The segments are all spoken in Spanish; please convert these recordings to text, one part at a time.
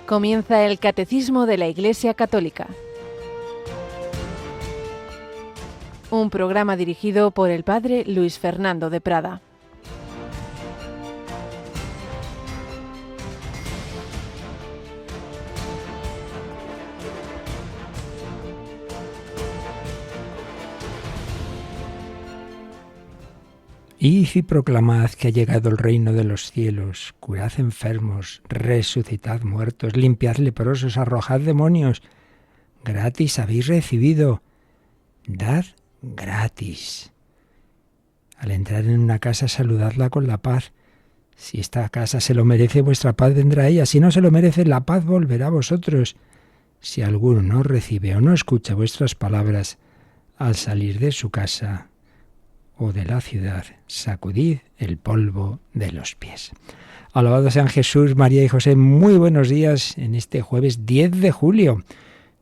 Comienza el Catecismo de la Iglesia Católica. Un programa dirigido por el Padre Luis Fernando de Prada. Id y proclamad que ha llegado el reino de los cielos, curad enfermos, resucitad muertos, limpiad leprosos, arrojad demonios. Gratis habéis recibido, dad gratis. Al entrar en una casa, saludadla con la paz. Si esta casa se lo merece, vuestra paz vendrá a ella. Si no se lo merece, la paz volverá a vosotros. Si alguno no recibe o no escucha vuestras palabras, al salir de su casa o de la ciudad, sacudid el polvo de los pies. Alabado sean Jesús, María y José. Muy buenos días en este jueves 10 de julio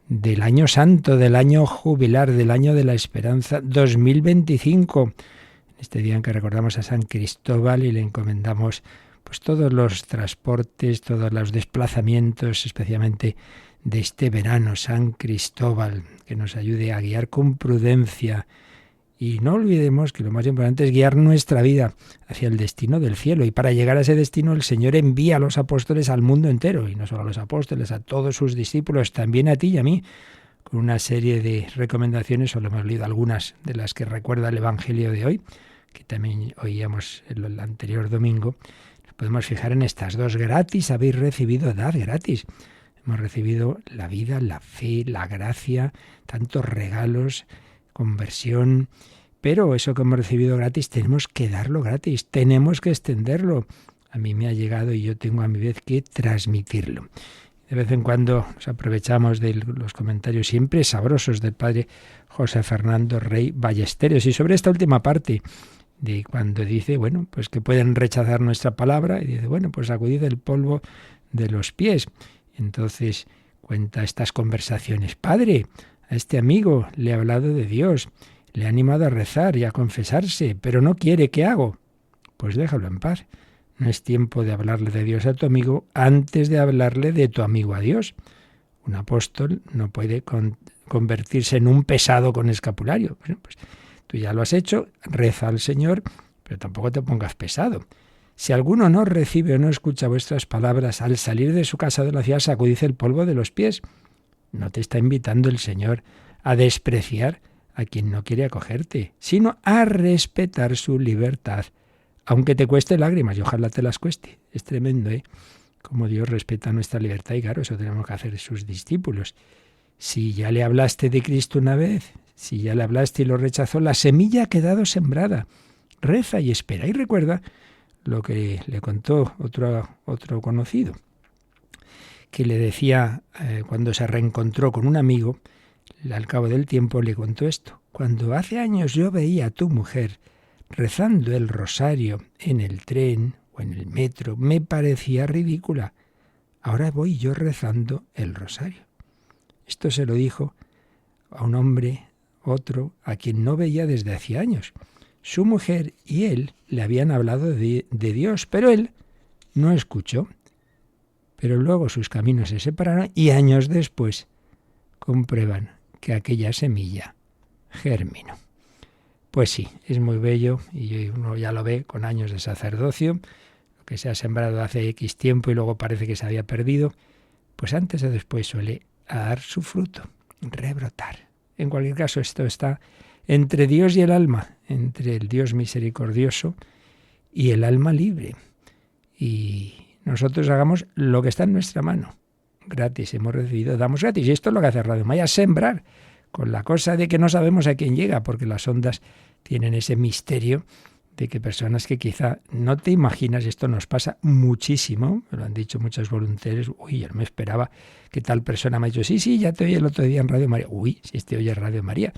del año santo, del año jubilar, del año de la esperanza 2025. En este día en que recordamos a San Cristóbal y le encomendamos pues todos los transportes, todos los desplazamientos, especialmente de este verano. San Cristóbal, que nos ayude a guiar con prudencia. Y no olvidemos que lo más importante es guiar nuestra vida hacia el destino del cielo. Y para llegar a ese destino el Señor envía a los apóstoles al mundo entero. Y no solo a los apóstoles, a todos sus discípulos, también a ti y a mí. Con una serie de recomendaciones, solo hemos leído algunas de las que recuerda el Evangelio de hoy, que también oíamos el anterior domingo. Nos podemos fijar en estas dos. Gratis habéis recibido, dad gratis. Hemos recibido la vida, la fe, la gracia, tantos regalos, conversión, pero eso que hemos recibido gratis tenemos que darlo gratis, tenemos que extenderlo. A mí me ha llegado y yo tengo a mi vez que transmitirlo. De vez en cuando nos aprovechamos de los comentarios siempre sabrosos del padre José Fernando Rey Ballesteros, y sobre esta última parte de cuando dice, bueno, pues que pueden rechazar nuestra palabra, y dice, bueno, pues sacudid el polvo de los pies. Entonces cuenta estas conversaciones. Padre, a este amigo le he hablado de Dios, le he animado a rezar y a confesarse, pero no quiere, ¿qué hago? Pues déjalo en paz. No es tiempo de hablarle de Dios a tu amigo antes de hablarle de tu amigo a Dios. Un apóstol no puede convertirse en un pesado con escapulario. Bueno, pues tú ya lo has hecho, reza al Señor, pero tampoco te pongas pesado. Si alguno no recibe o no escucha vuestras palabras, al salir de su casa o de la ciudad, sacudid el polvo de los pies. No te está invitando el Señor a despreciar a quien no quiere acogerte, sino a respetar su libertad, aunque te cueste lágrimas, y ojalá te las cueste. Es tremendo, ¿eh? Cómo Dios respeta nuestra libertad, y claro, eso tenemos que hacer sus discípulos. Si ya le hablaste de Cristo una vez, si ya le hablaste y lo rechazó, la semilla ha quedado sembrada. Reza y espera. Y recuerda lo que le contó otro conocido, que le decía cuando se reencontró con un amigo, al cabo del tiempo le contó esto. Cuando hace años yo veía a tu mujer rezando el rosario en el tren o en el metro, me parecía ridícula. Ahora voy yo rezando el rosario. Esto se lo dijo a un hombre, otro, a quien no veía desde hacía años. Su mujer y él le habían hablado de Dios, pero él no escuchó. Pero luego sus caminos se separaron y años después comprueban que aquella semilla germinó. Pues sí, es muy bello y uno ya lo ve con años de sacerdocio, lo que se ha sembrado hace X tiempo y luego parece que se había perdido, pues antes o después suele dar su fruto, rebrotar. En cualquier caso, esto está entre Dios y el alma, entre el Dios misericordioso y el alma libre. Y nosotros hagamos lo que está en nuestra mano. Gratis hemos recibido, damos gratis. Y esto es lo que hace Radio María, sembrar, con la cosa de que no sabemos a quién llega, porque las ondas tienen ese misterio de que personas que quizá no te imaginas, esto nos pasa muchísimo, me lo han dicho muchos voluntarios, uy, yo no me esperaba que tal persona me ha dicho, sí, ya te oí el otro día en Radio María, uy, si este oye Radio María,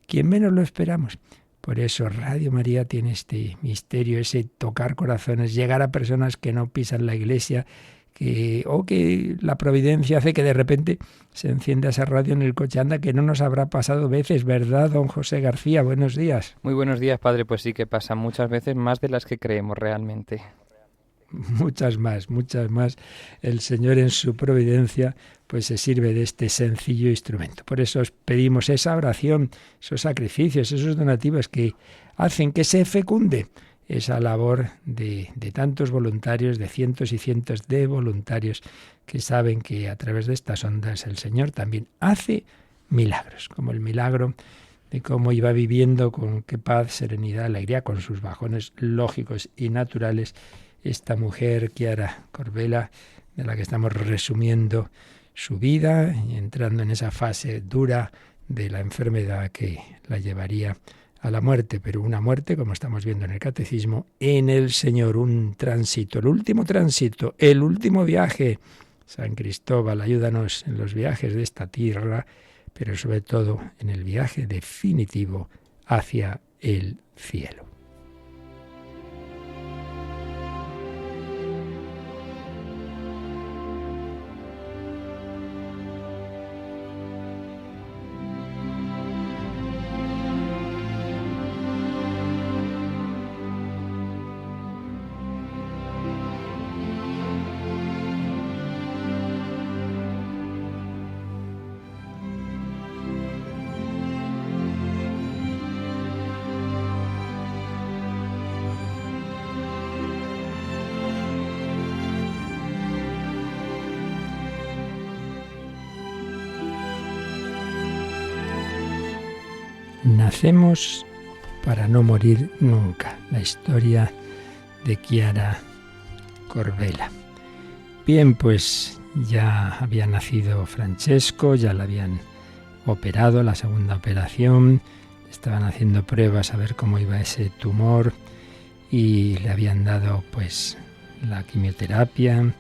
¿quién menos lo esperamos? Por eso Radio María tiene este misterio, ese tocar corazones, llegar a personas que no pisan la iglesia, o que la providencia hace que de repente se encienda esa radio en el coche. Anda, que no nos habrá pasado veces, ¿verdad, don José García? Buenos días. Muy buenos días, padre. Pues sí que pasa muchas veces, más de las que creemos realmente. muchas más. El Señor en su providencia pues se sirve de este sencillo instrumento. Por eso os pedimos esa oración, esos sacrificios, esos donativos que hacen que se fecunde esa labor de tantos voluntarios, de cientos y cientos de voluntarios que saben que a través de estas ondas el Señor también hace milagros, como el milagro de cómo iba viviendo con qué paz, serenidad, alegría, con sus bajones lógicos y naturales, esta mujer, Chiara Corbella, de la que estamos resumiendo su vida y entrando en esa fase dura de la enfermedad que la llevaría a la muerte, pero una muerte, como estamos viendo en el Catecismo, en el Señor, un tránsito, el último tránsito, el último viaje. San Cristóbal, ayúdanos en los viajes de esta tierra, pero sobre todo en el viaje definitivo hacia el cielo. Nacemos para no morir nunca. La historia de Chiara Corbella. Bien, pues ya había nacido Francesco, ya le habían operado, la segunda operación, estaban haciendo pruebas a ver cómo iba ese tumor y le habían dado pues la quimioterapia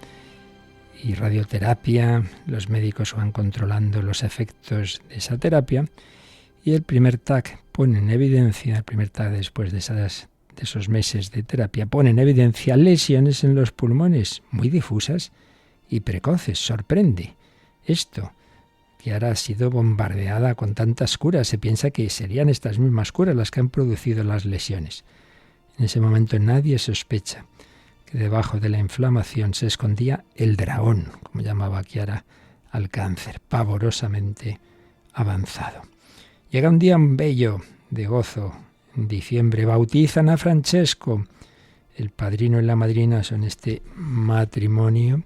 y radioterapia. Los médicos van controlando los efectos de esa terapia. Y el primer TAC pone en evidencia, el primer TAC después de esos meses de terapia, pone en evidencia lesiones en los pulmones muy difusas y precoces. Sorprende esto, que ahora ha sido bombardeada con tantas curas. Se piensa que serían estas mismas curas las que han producido las lesiones. En ese momento nadie sospecha que debajo de la inflamación se escondía el dragón, como llamaba Chiara al cáncer, pavorosamente avanzado. Llega un día bello de gozo. En diciembre bautizan a Francesco. El padrino y la madrina son este matrimonio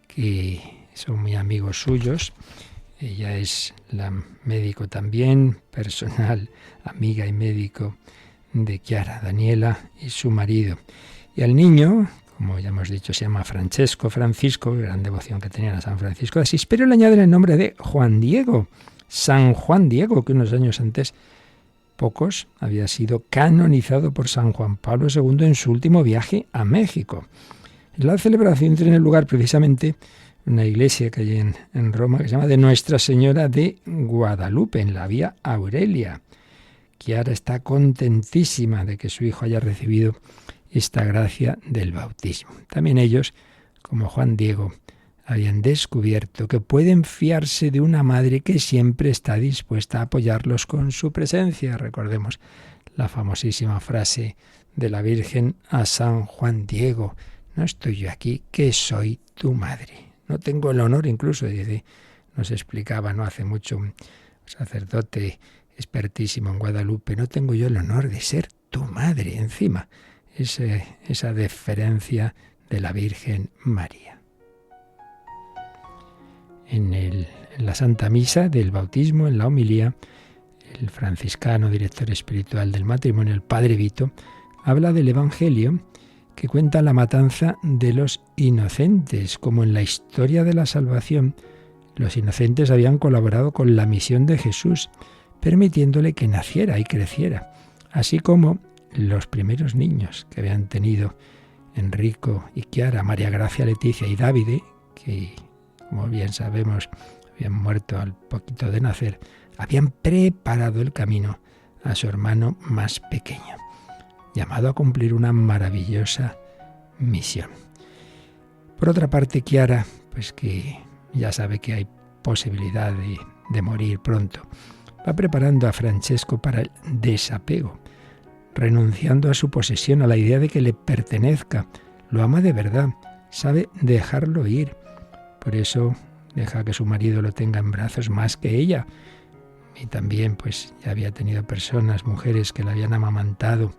que son muy amigos suyos. Ella es la médico también, personal, amiga y médico de Chiara, Daniela, y su marido. Y al niño, como ya hemos dicho, se llama Francisco, gran devoción que tenían a San Francisco de Asís, pero le añaden el nombre de Juan Diego. San Juan Diego, que unos años antes, pocos, había sido canonizado por San Juan Pablo II en su último viaje a México. La celebración tiene lugar precisamente en una iglesia que hay en Roma, que se llama de Nuestra Señora de Guadalupe, en la Vía Aurelia. Chiara está contentísima de que su hijo haya recibido esta gracia del bautismo. También ellos, como Juan Diego, habían descubierto que pueden fiarse de una madre que siempre está dispuesta a apoyarlos con su presencia. Recordemos la famosísima frase de la Virgen a San Juan Diego: no estoy yo aquí, que soy tu madre. No tengo el honor, incluso, dice, nos explicaba no hace mucho un sacerdote expertísimo en Guadalupe, no tengo yo el honor de ser tu madre. Encima, esa deferencia de la Virgen María. En la Santa Misa del Bautismo, en la homilía, el franciscano, director espiritual del matrimonio, el padre Vito, habla del Evangelio que cuenta la matanza de los inocentes. Como en la historia de la salvación, los inocentes habían colaborado con la misión de Jesús, permitiéndole que naciera y creciera, así como los primeros niños que habían tenido Enrico y Chiara, María Gracia, Leticia y Davide, que, como bien sabemos, habían muerto al poquito de nacer, habían preparado el camino a su hermano más pequeño, llamado a cumplir una maravillosa misión. Por otra parte, Chiara, pues que ya sabe que hay posibilidad de morir pronto, va preparando a Francesco para el desapego, renunciando a su posesión, a la idea de que le pertenezca. lo ama de verdad, sabe dejarlo ir. Por eso deja que su marido lo tenga en brazos más que ella. Y también pues ya había tenido personas, mujeres que la habían amamantado.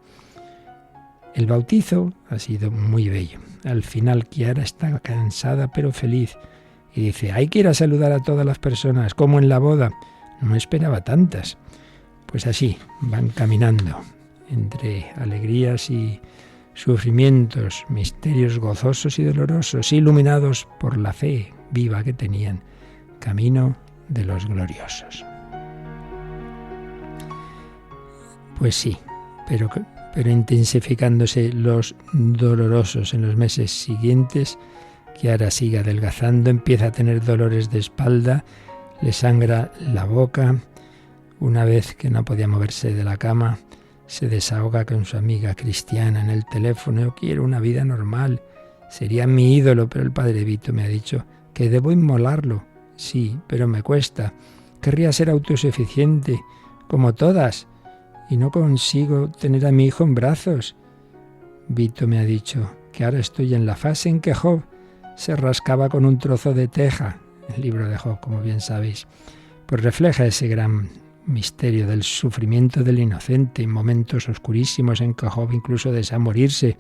El bautizo ha sido muy bello. Al final Chiara está cansada pero feliz. Y dice, hay que ir a saludar a todas las personas, como en la boda. No esperaba tantas. Pues así, van caminando entre alegrías y sufrimientos, misterios gozosos y dolorosos, iluminados por la fe viva que tenían, camino de los gloriosos. Pues sí, pero intensificándose los dolorosos en los meses siguientes, Chiara sigue adelgazando, empieza a tener dolores de espalda, le sangra la boca. Una vez que no podía moverse de la cama, se desahoga con su amiga cristiana en el teléfono. Yo quiero una vida normal, sería mi ídolo, pero el padre Vito me ha dicho que debo inmolarlo. Sí, pero me cuesta. Querría ser autosuficiente, como todas, y no consigo tener a mi hijo en brazos. Vito me ha dicho que ahora estoy en la fase en que Job se rascaba con un trozo de teja. El libro de Job, como bien sabéis, pues refleja ese gran misterio del sufrimiento del inocente en momentos oscurísimos en que Job incluso desea morirse.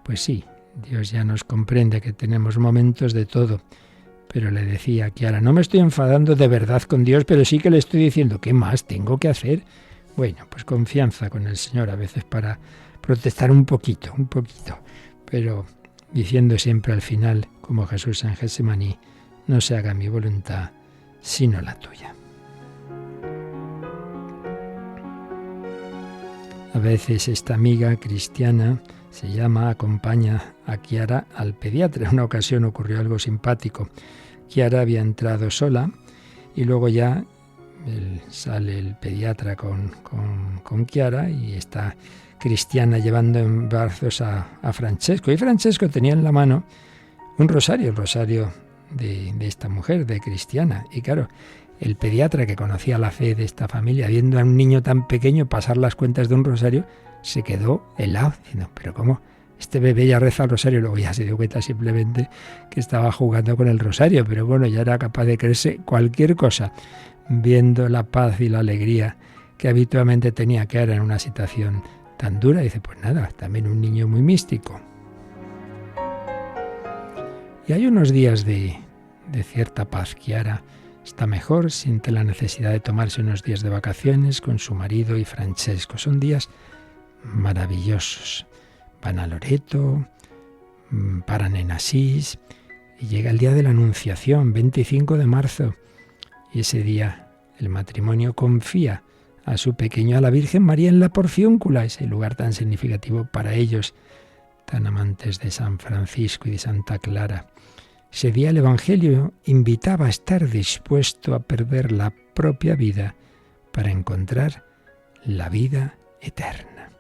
Pues sí, Dios ya nos comprende que tenemos momentos de todo. Pero le decía a Chiara, no me estoy enfadando de verdad con Dios, pero sí que le estoy diciendo, ¿qué más tengo que hacer? Bueno, pues confianza con el Señor a veces para protestar un poquito, pero diciendo siempre al final, como Jesús en Getsemaní, no se haga mi voluntad, sino la tuya. A veces esta amiga cristiana acompaña a Chiara al pediatra. En una ocasión ocurrió algo simpático. Chiara había entrado sola y luego ya sale el pediatra con Chiara y está cristiana llevando en brazos a Francesco. Y Francesco tenía en la mano un rosario, el rosario de esta mujer, de cristiana. Y claro, el pediatra que conocía la fe de esta familia, viendo a un niño tan pequeño pasar las cuentas de un rosario, se quedó helado, diciendo, pero ¿cómo? Este bebé ya reza el rosario. Luego ya se dio cuenta simplemente que estaba jugando con el rosario, pero bueno, ya era capaz de creerse cualquier cosa, viendo la paz y la alegría que habitualmente tenía Chiara en una situación tan dura. Dice, pues nada, también un niño muy místico. Y hay unos días de cierta paz. Chiara está mejor, siente la necesidad de tomarse unos días de vacaciones con su marido y Francesco. Son días maravillosos. Van a Loreto, paran en Asís y llega el día de la Anunciación, 25 de marzo. Y ese día el matrimonio confía a su pequeño a la Virgen María en la Porciúncula, ese lugar tan significativo para ellos, tan amantes de San Francisco y de Santa Clara. Ese día el Evangelio invitaba a estar dispuesto a perder la propia vida para encontrar la vida eterna.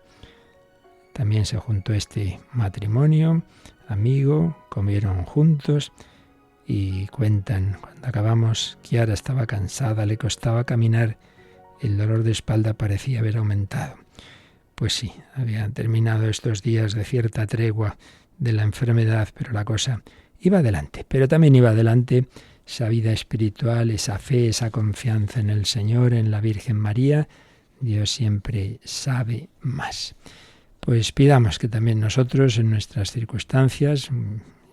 También se juntó este matrimonio, amigo, comieron juntos y cuentan, cuando acabamos, Chiara estaba cansada, le costaba caminar, el dolor de espalda parecía haber aumentado. Pues sí, habían terminado estos días de cierta tregua de la enfermedad, pero la cosa iba adelante. Pero también iba adelante esa vida espiritual, esa fe, esa confianza en el Señor, en la Virgen María. Dios siempre sabe más. Pues pidamos que también nosotros en nuestras circunstancias,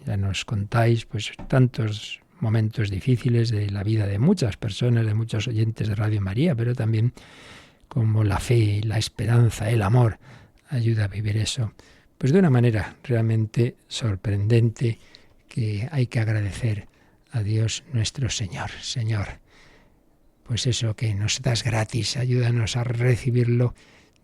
ya nos contáis pues tantos momentos difíciles de la vida de muchas personas, de muchos oyentes de Radio María, pero también como la fe, la esperanza, el amor, ayuda a vivir eso, pues de una manera realmente sorprendente, que hay que agradecer a Dios nuestro Señor. Señor, pues eso que nos das gratis, ayúdanos a recibirlo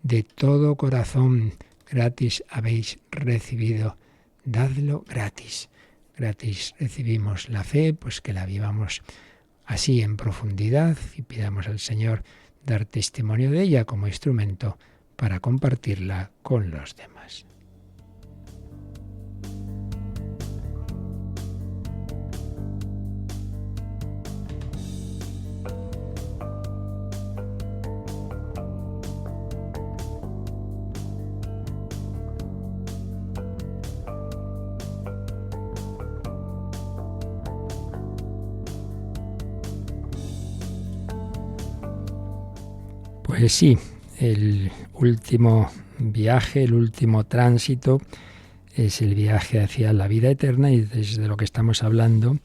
de todo corazón. Gratis habéis recibido, dadlo gratis. Gratis recibimos la fe, pues que la vivamos así en profundidad y pidamos al Señor dar testimonio de ella como instrumento para compartirla con los demás. Pues sí, el último viaje, el último tránsito es el viaje hacia la vida eterna y desde lo que estamos hablando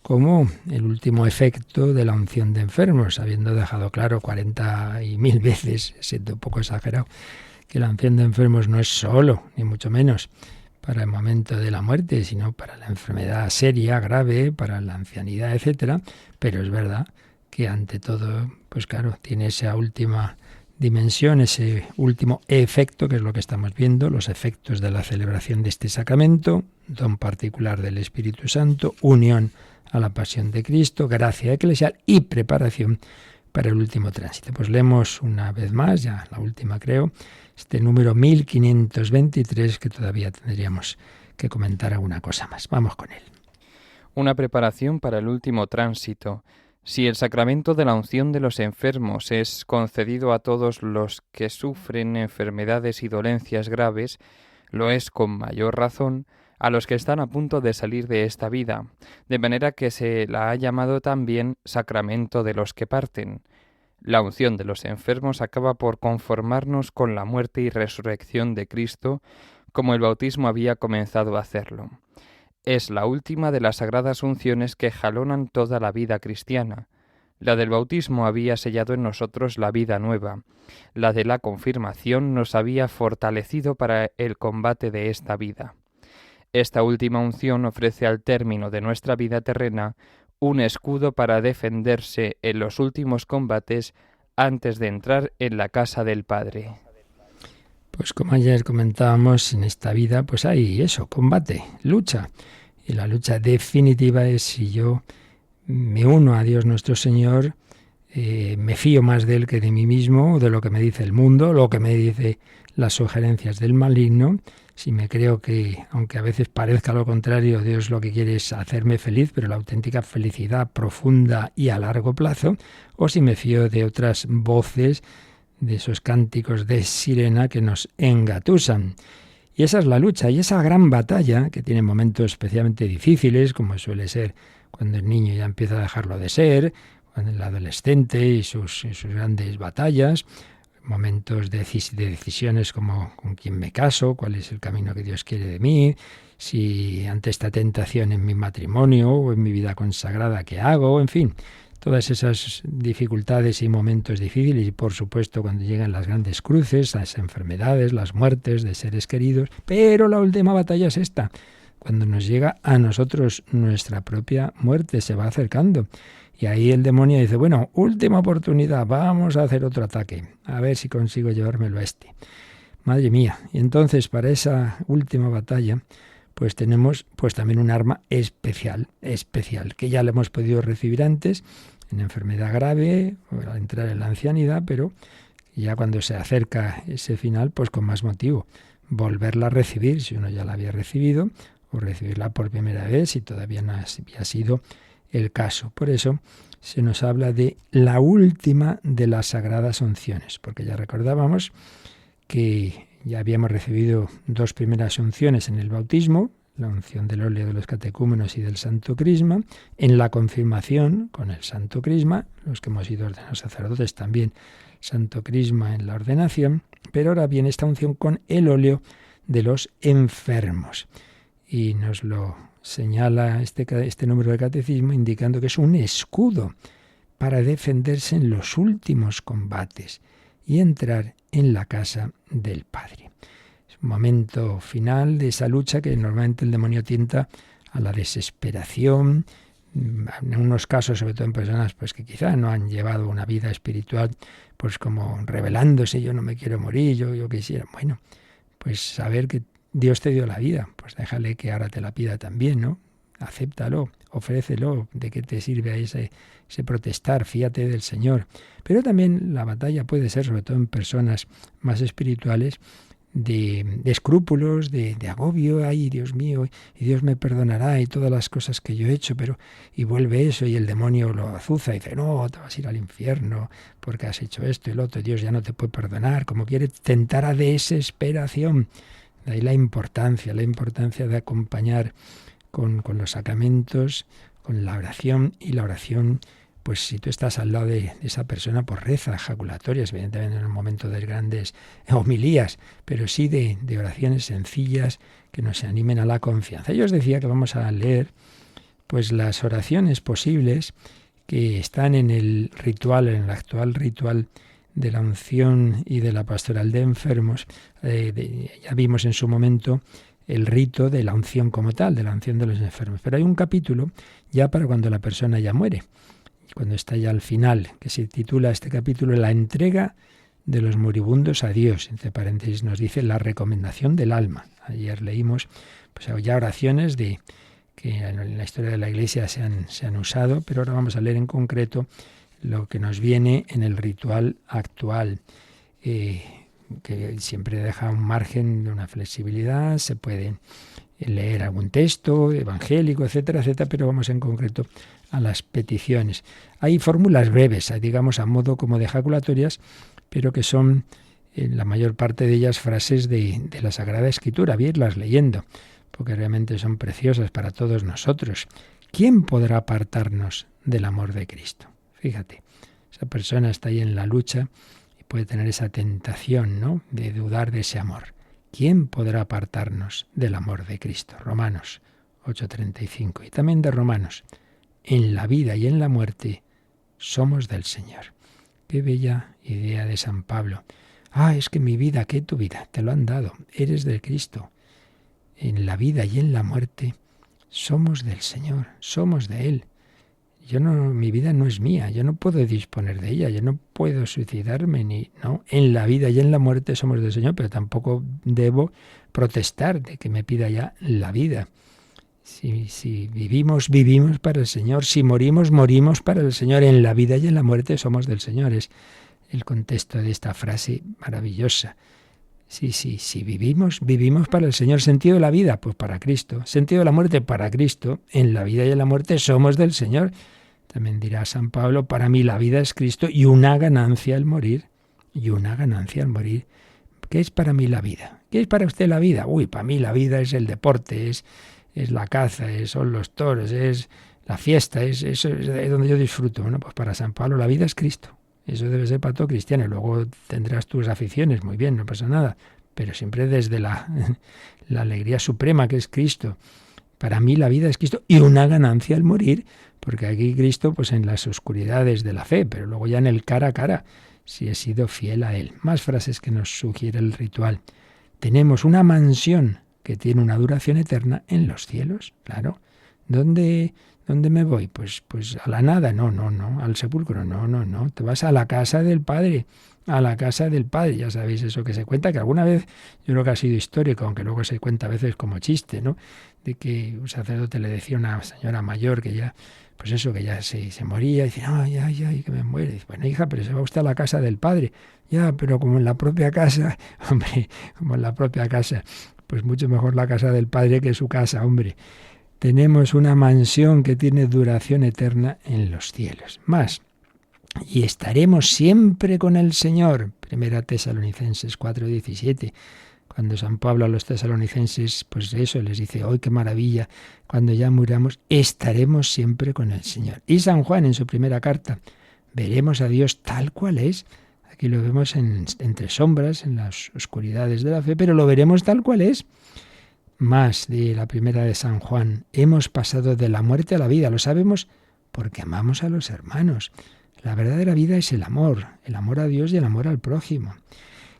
como el último efecto de la unción de enfermos, habiendo dejado claro 40.000 veces, siendo un poco exagerado, que la unción de enfermos no es solo, ni mucho menos, para el momento de la muerte, sino para la enfermedad seria, grave, para la ancianidad, etcétera. Pero es verdad que ante todo, pues claro, tiene esa última dimensión, ese último efecto, que es lo que estamos viendo, los efectos de la celebración de este sacramento, don particular del Espíritu Santo, unión a la pasión de Cristo, gracia eclesial y preparación para el último tránsito. Pues leemos una vez más, ya la última creo, este número 1523, que todavía tendríamos que comentar alguna cosa más. Vamos con él. Una preparación para el último tránsito. Si el sacramento de la unción de los enfermos es concedido a todos los que sufren enfermedades y dolencias graves, lo es con mayor razón a los que están a punto de salir de esta vida, de manera que se la ha llamado también sacramento de los que parten. La unción de los enfermos acaba por conformarnos con la muerte y resurrección de Cristo, como el bautismo había comenzado a hacerlo. Es la última de las sagradas unciones que jalonan toda la vida cristiana. La del bautismo había sellado en nosotros la vida nueva. La de la confirmación nos había fortalecido para el combate de esta vida. Esta última unción ofrece al término de nuestra vida terrena un escudo para defenderse en los últimos combates antes de entrar en la casa del Padre. Pues como ayer comentábamos, en esta vida pues hay eso, combate, lucha. Y la lucha definitiva es si yo me uno a Dios nuestro Señor, me fío más de Él que de mí mismo, de lo que me dice el mundo, lo que me dice las sugerencias del maligno. Si me creo que, aunque a veces parezca lo contrario, Dios lo que quiere es hacerme feliz, pero la auténtica felicidad profunda y a largo plazo, o si me fío de otras voces, de esos cánticos de sirena que nos engatusan. Y esa es la lucha, y esa gran batalla, que tiene momentos especialmente difíciles, como suele ser cuando el niño ya empieza a dejarlo de ser, cuando el adolescente y sus grandes batallas, momentos de decisiones como con quién me caso, cuál es el camino que Dios quiere de mí, si ante esta tentación en mi matrimonio o en mi vida consagrada, ¿qué hago? En fin, todas esas dificultades y momentos difíciles, y por supuesto cuando llegan las grandes cruces, las enfermedades, las muertes de seres queridos. Pero la última batalla es esta, cuando nos llega a nosotros nuestra propia muerte, se va acercando. Y ahí el demonio dice, bueno, última oportunidad, vamos a hacer otro ataque, a ver si consigo llevármelo a este. Madre mía, y entonces para esa última batalla, pues tenemos pues también un arma especial, que ya la hemos podido recibir antes, en enfermedad grave, al entrar en la ancianidad, pero ya cuando se acerca ese final, pues con más motivo, volverla a recibir, si uno ya la había recibido, o recibirla por primera vez, si todavía no había sido el caso. Por eso se nos habla de la última de las sagradas unciones, porque ya recordábamos que ya habíamos recibido 2 primeras unciones en el bautismo, la unción del óleo de los catecúmenos y del Santo Crisma, en la confirmación con el Santo Crisma, los que hemos sido ordenados sacerdotes también, Santo Crisma en la ordenación, pero ahora viene esta unción con el óleo de los enfermos. Y nos lo señala este número de catecismo indicando que es un escudo para defenderse en los últimos combates y entrar en la casa del Padre. Es un momento final de esa lucha que normalmente el demonio tienta a la desesperación, en unos casos, sobre todo en personas pues que quizá no han llevado una vida espiritual, pues como rebelándose, yo no me quiero morir, yo quisiera. Bueno, pues saber que Dios te dio la vida, pues déjale que ahora te la pida también, ¿no? Acéptalo, ofrécelo, ¿de qué te sirve a ese protestar? Fíate del Señor. Pero también la batalla puede ser, sobre todo en personas más espirituales, de escrúpulos, de agobio, ay Dios mío, y Dios me perdonará y todas las cosas que yo he hecho, pero y vuelve eso y el demonio lo azuza y dice, no, te vas a ir al infierno porque has hecho esto y lo otro, Dios ya no te puede perdonar, como quiere tentar a desesperación. De ahí la importancia de acompañar con los sacramentos, con la oración, y la oración pues si tú estás al lado de esa persona, pues reza ejaculatorias, evidentemente en un momento de grandes homilías, pero sí de oraciones sencillas que nos animen a la confianza. Yo os decía que vamos a leer pues las oraciones posibles que están en el ritual, en el actual ritual de la unción y de la pastoral de enfermos. Ya vimos en su momento el rito de la unción como tal, de la unción de los enfermos. Pero hay un capítulo ya para cuando la persona ya muere, cuando está ya al final, que se titula este capítulo La entrega de los moribundos a Dios. Entre paréntesis nos dice la recomendación del alma. Ayer leímos pues ya oraciones que en la historia de la Iglesia se han usado, pero ahora vamos a leer en concreto lo que nos viene en el ritual actual, que siempre deja un margen de una flexibilidad. Se puede leer algún texto evangélico, etcétera, etcétera, pero vamos en concreto a las peticiones. Hay fórmulas breves, digamos a modo como de ejaculatorias, pero que son en la mayor parte de ellas frases de la Sagrada Escritura, irlas leyendo, porque realmente son preciosas para todos nosotros. ¿Quién podrá apartarnos del amor de Cristo? Fíjate, esa persona está ahí en la lucha y puede tener esa tentación, ¿no?, de dudar de ese amor. ¿Quién podrá apartarnos del amor de Cristo? Romanos 8:35. Y también de Romanos. En la vida y en la muerte somos del Señor. Qué bella idea de San Pablo. Es que mi vida, ¿qué tu vida? Te lo han dado. Eres de Cristo. En la vida y en la muerte somos del Señor. Somos de Él. Mi vida no es mía, yo no puedo disponer de ella, yo no puedo suicidarme no. En la vida y en la muerte somos del Señor, pero tampoco debo protestar de que me pida ya la vida. Si vivimos, vivimos para el Señor. Si morimos, morimos para el Señor. En la vida y en la muerte somos del Señor. Es el contexto de esta frase maravillosa. Si vivimos, vivimos para el Señor. ¿Sentido de la vida? Pues para Cristo. ¿Sentido de la muerte? Para Cristo. En la vida y en la muerte somos del Señor. También dirá San Pablo, para mí la vida es Cristo y una ganancia el morir. Y una ganancia el morir. ¿Qué es para mí la vida? ¿Qué es para usted la vida? Para mí la vida es el deporte, es la caza, son los toros, es la fiesta, eso es donde yo disfruto. Bueno, pues para San Pablo la vida es Cristo. Eso debe ser para todo cristiano. Luego tendrás tus aficiones, muy bien, no pasa nada. Pero siempre desde la alegría suprema que es Cristo. Para mí la vida es Cristo y una ganancia el morir, porque aquí Cristo pues en las oscuridades de la fe, pero luego ya en el cara a cara, si he sido fiel a Él. Más frases que nos sugiere el ritual. Tenemos una mansión que tiene una duración eterna en los cielos, claro. ¿Dónde me voy? Pues a la nada, no, al sepulcro, no. Te vas a la casa del Padre, a la casa del Padre. Ya sabéis eso que se cuenta, que alguna vez yo creo que ha sido histórico, aunque luego se cuenta a veces como chiste, ¿no? De que un sacerdote le decía a una señora mayor que ya, pues eso, que ya se moría, y dice, ya, que me muere. Dice, bueno, hija, pero se va usted a la casa del Padre. Ya, pero como en la propia casa, hombre, como en la propia casa, pues mucho mejor la casa del Padre que su casa, hombre. Tenemos una mansión que tiene duración eterna en los cielos. Más, y estaremos siempre con el Señor. 1 Tesalonicenses 4:17. Cuando San Pablo a los tesalonicenses, pues eso, les dice, ¡ay, qué maravilla! Cuando ya muramos, estaremos siempre con el Señor. Y San Juan en su primera carta, veremos a Dios tal cual es. Aquí lo vemos entre sombras, en las oscuridades de la fe, pero lo veremos tal cual es. Más de la primera de San Juan, hemos pasado de la muerte a la vida, lo sabemos porque amamos a los hermanos. La verdadera vida es el amor a Dios y el amor al prójimo.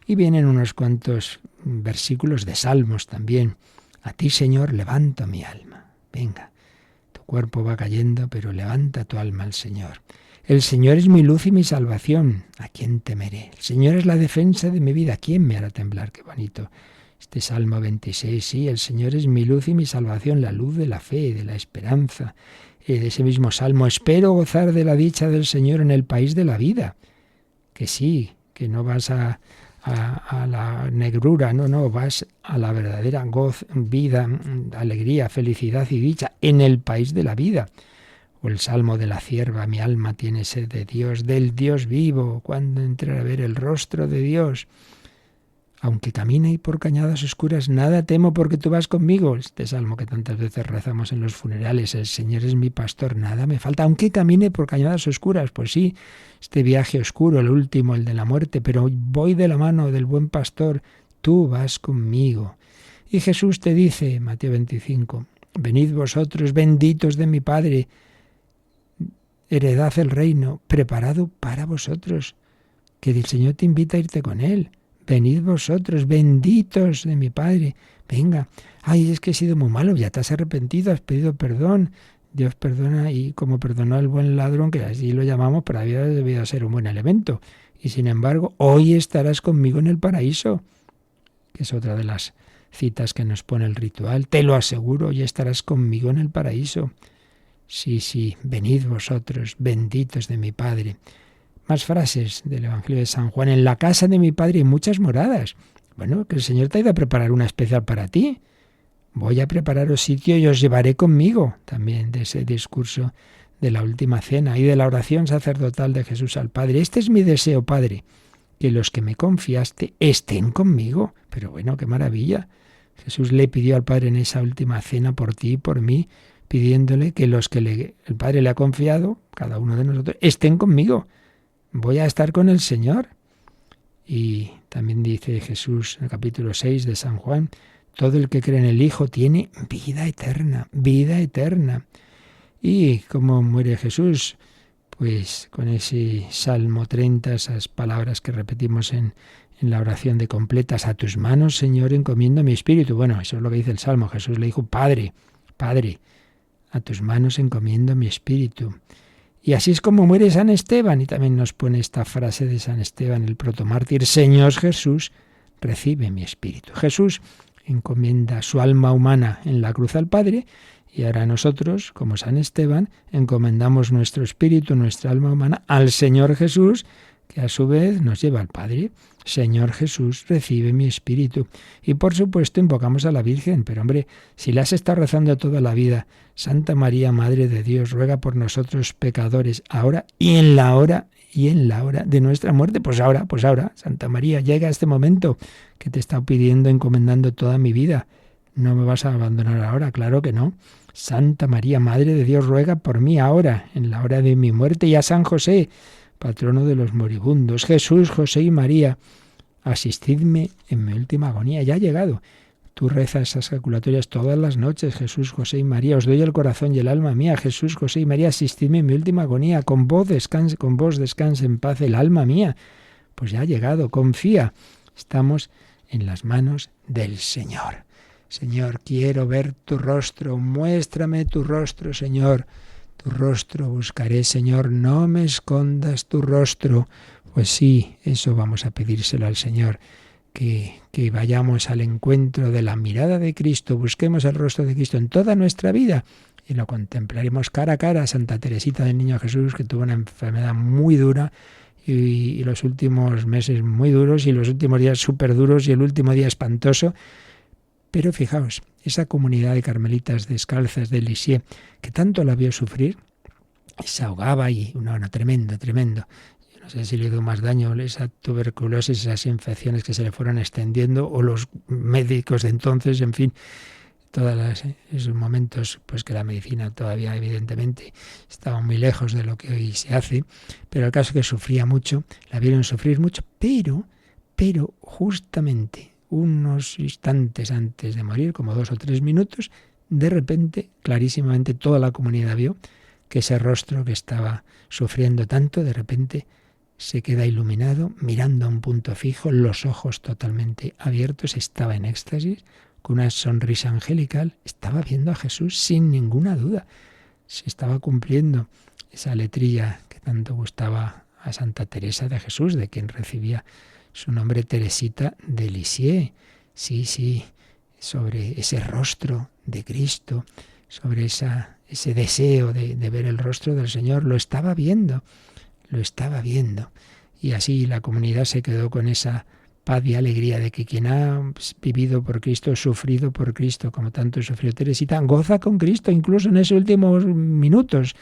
Y vienen unos cuantos versículos de Salmos también. A ti, Señor, levanto mi alma. Venga, tu cuerpo va cayendo, pero levanta tu alma al Señor. El Señor es mi luz y mi salvación. ¿A quién temeré? El Señor es la defensa de mi vida. ¿Quién me hará temblar? Qué bonito. Este Salmo 26, sí, el Señor es mi luz y mi salvación, la luz de la fe, de la esperanza. De ese mismo Salmo, espero gozar de la dicha del Señor en el país de la vida. Que sí, que no vas a la negrura, no, vas a la verdadera vida, alegría, felicidad y dicha en el país de la vida. O el Salmo de la cierva, mi alma tiene sed de Dios, del Dios vivo, cuando entré a ver el rostro de Dios. Aunque camine por cañadas oscuras, nada temo porque tú vas conmigo. Este salmo que tantas veces rezamos en los funerales, el Señor es mi pastor, nada me falta. Aunque camine por cañadas oscuras, pues sí, este viaje oscuro, el último, el de la muerte, pero voy de la mano del buen pastor, tú vas conmigo. Y Jesús te dice, Mateo 25, venid vosotros, benditos de mi Padre, heredad el reino preparado para vosotros, que el Señor te invita a irte con Él. Venid vosotros, benditos de mi Padre. Venga, ay, es que he sido muy malo, ya te has arrepentido, has pedido perdón. Dios perdona, y como perdonó al buen ladrón, que así lo llamamos, pero había debido ser un buen elemento. Y sin embargo, hoy estarás conmigo en el paraíso, que es otra de las citas que nos pone el ritual. Te lo aseguro, hoy estarás conmigo en el paraíso. Sí, sí, venid vosotros, benditos de mi Padre. Más frases del Evangelio de San Juan. En la casa de mi Padre hay muchas moradas. Bueno, que el Señor te ha ido a preparar una especial para ti. Voy a prepararos sitio y os llevaré conmigo. También de ese discurso de la última cena y de la oración sacerdotal de Jesús al Padre. Este es mi deseo, Padre, que los que me confiaste estén conmigo. Pero bueno, qué maravilla. Jesús le pidió al Padre en esa última cena por ti y por mí, pidiéndole que los que el Padre le ha confiado, cada uno de nosotros, estén conmigo. Voy a estar con el Señor. Y también dice Jesús en el capítulo 6 de San Juan, todo el que cree en el Hijo tiene vida eterna, vida eterna. ¿Y cómo muere Jesús? Pues con ese Salmo 30, esas palabras que repetimos en la oración de completas, a tus manos, Señor, encomiendo mi espíritu. Bueno, eso es lo que dice el Salmo. Jesús le dijo, Padre, Padre, a tus manos encomiendo mi espíritu. Y así es como muere San Esteban. Y también nos pone esta frase de San Esteban, el protomártir, Señor Jesús, recibe mi espíritu. Jesús encomienda su alma humana en la cruz al Padre, y ahora nosotros, como San Esteban, encomendamos nuestro espíritu, nuestra alma humana, al Señor Jesús, que a su vez nos lleva al Padre. Señor Jesús, recibe mi espíritu. Y por supuesto invocamos a la Virgen, pero hombre, si la has estado rezando toda la vida, Santa María, Madre de Dios, ruega por nosotros pecadores, ahora y en la hora de nuestra muerte. Pues ahora, Santa María, llega este momento que te he estado pidiendo, encomendando toda mi vida. ¿No me vas a abandonar ahora? Claro que no. Santa María, Madre de Dios, ruega por mí ahora, en la hora de mi muerte. Y a San José, patrono de los moribundos, Jesús, José y María, asistidme en mi última agonía. Ya ha llegado. Tú rezas esas ejaculatorias todas las noches. Jesús, José y María, os doy el corazón y el alma mía. Jesús, José y María, asistidme en mi última agonía. Con vos descanse en paz el alma mía. Pues ya ha llegado. Confía. Estamos en las manos del Señor. Señor, quiero ver tu rostro. Muéstrame tu rostro, Señor. Tu rostro buscaré, Señor. No me escondas tu rostro. Pues sí, eso vamos a pedírselo al Señor. Que vayamos al encuentro de la mirada de Cristo, busquemos el rostro de Cristo en toda nuestra vida y lo contemplaremos cara a cara. Santa Teresita del Niño Jesús, que tuvo una enfermedad muy dura y los últimos meses muy duros y los últimos días súper duros y el último día espantoso. Pero fijaos, esa comunidad de carmelitas descalzas de Lisieux, que tanto la vio sufrir, se ahogaba y, bueno, tremendo. No sé si le dio más daño esa tuberculosis, esas infecciones que se le fueron extendiendo, o los médicos de entonces, en fin, todos esos momentos, pues que la medicina todavía evidentemente estaba muy lejos de lo que hoy se hace, pero el caso es que sufría mucho, la vieron sufrir mucho, pero justamente unos instantes antes de morir, como 2 o 3 minutos, de repente, clarísimamente, toda la comunidad vio que ese rostro que estaba sufriendo tanto, de repente se queda iluminado, mirando a un punto fijo, los ojos totalmente abiertos, estaba en éxtasis, con una sonrisa angelical, estaba viendo a Jesús sin ninguna duda. Se estaba cumpliendo esa letrilla que tanto gustaba a Santa Teresa de Jesús, de quien recibía su nombre Teresita de Lisieux. Sí, sobre ese rostro de Cristo, sobre ese deseo de ver el rostro del Señor, lo estaba viendo. Y así la comunidad se quedó con esa paz y alegría de que quien ha vivido por Cristo, sufrido por Cristo, como tanto sufrió Teresita, goza con Cristo, incluso en esos últimos minutos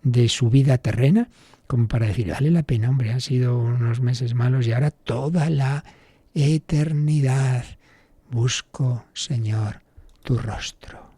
de su vida terrena, como para decir, vale la pena, hombre, han sido unos meses malos y ahora toda la eternidad. Busco, Señor, tu rostro.